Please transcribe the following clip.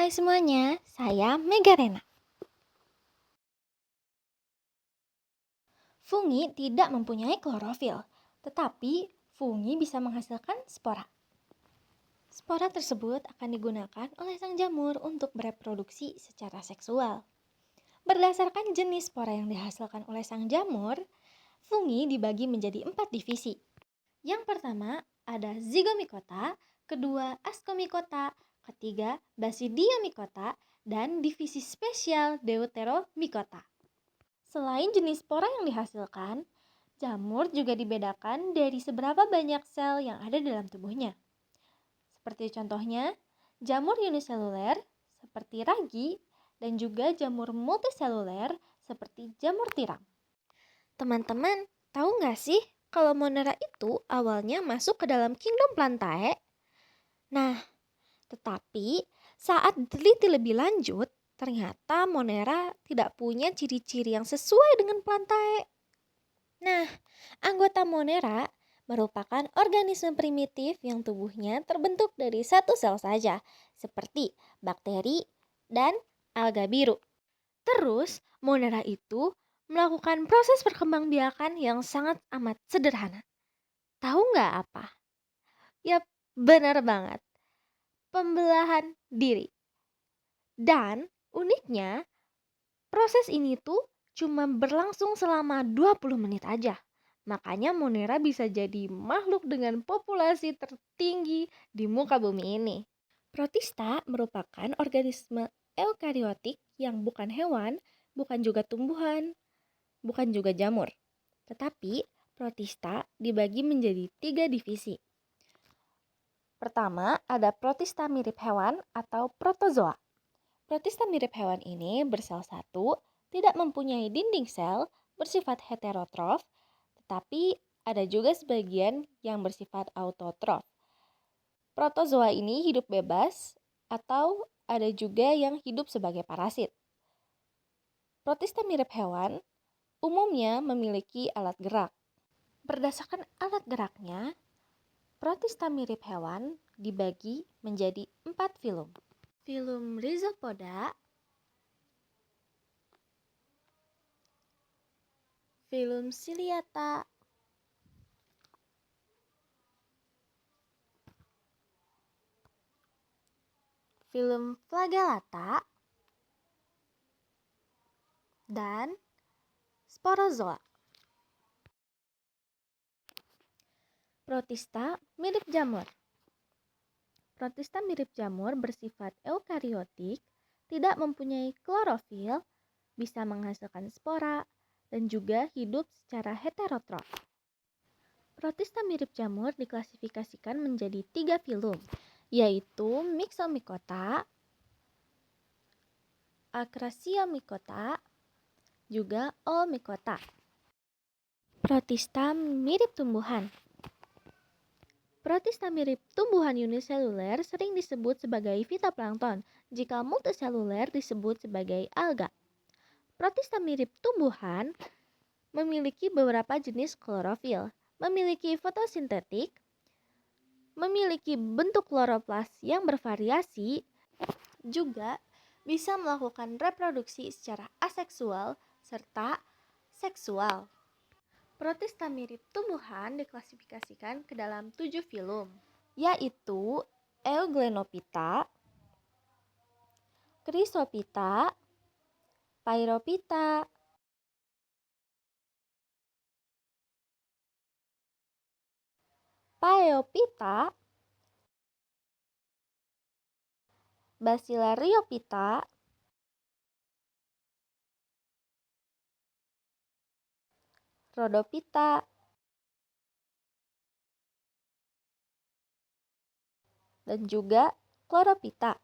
Hai semuanya, saya Mega Rena. Fungi tidak mempunyai klorofil, tetapi fungi bisa menghasilkan spora. Spora tersebut akan digunakan oleh sang jamur untuk bereproduksi secara seksual. Berdasarkan jenis spora yang dihasilkan oleh sang jamur, fungi dibagi menjadi 4 divisi. Yang pertama ada Zygomicota, kedua Ascomycota, ketiga Basidiomycota, dan divisi spesial Deuteromycota. Selain jenis spora yang dihasilkan, jamur juga dibedakan dari seberapa banyak sel yang ada dalam tubuhnya. Seperti contohnya, jamur uniseluler seperti ragi dan juga jamur multiseluler seperti jamur tiram. Teman-teman, tahu nggak sih kalau Monera itu awalnya masuk ke dalam kingdom Plantae? Nah, tetapi saat diteliti lebih lanjut, ternyata Monera tidak punya ciri-ciri yang sesuai dengan Plantae. Nah, anggota Monera merupakan organisme primitif yang tubuhnya terbentuk dari satu sel saja, seperti bakteri dan alga biru. Terus, Monera itu melakukan proses perkembangbiakan yang sangat amat sederhana. Tahu nggak apa? Yap, benar banget. Pembelahan diri. Dan uniknya, proses ini tuh cuma berlangsung selama 20 menit aja. Makanya Monera bisa jadi makhluk dengan populasi tertinggi di muka bumi ini. Protista merupakan organisme eukariotik yang bukan hewan, bukan juga tumbuhan, bukan juga jamur. Tetapi protista dibagi menjadi 3 divisi. Pertama, ada protista mirip hewan atau protozoa. Protista mirip hewan ini bersel satu, tidak mempunyai dinding sel, bersifat heterotrof, tetapi ada juga sebagian yang bersifat autotrof. Protozoa ini hidup bebas atau ada juga yang hidup sebagai parasit. Protista mirip hewan umumnya memiliki alat gerak. Berdasarkan alat geraknya, protista mirip hewan dibagi menjadi 4 filum. Filum Rhizopoda, filum Ciliata, filum Flagellata, dan Sporozoa. Protista mirip jamur. Protista mirip jamur bersifat eukariotik, tidak mempunyai klorofil, bisa menghasilkan spora, dan juga hidup secara heterotrof. Protista mirip jamur diklasifikasikan menjadi 3 filum, yaitu Myxomycota, Acrasiomycota, juga Oomycota. Protista mirip tumbuhan. Protista mirip tumbuhan uniseluler sering disebut sebagai fitoplankton, jika multiseluler disebut sebagai alga. Protista mirip tumbuhan memiliki beberapa jenis klorofil, memiliki fotosintetik, memiliki bentuk kloroplas yang bervariasi, juga bisa melakukan reproduksi secara aseksual serta seksual. Protista mirip tumbuhan diklasifikasikan ke dalam 7 filum, yaitu Euglenophyta, Chrysophyta, Pyrophyta, Phaeophyta, Basilaryophyta, Rhodophyta, dan juga Chlorophyta.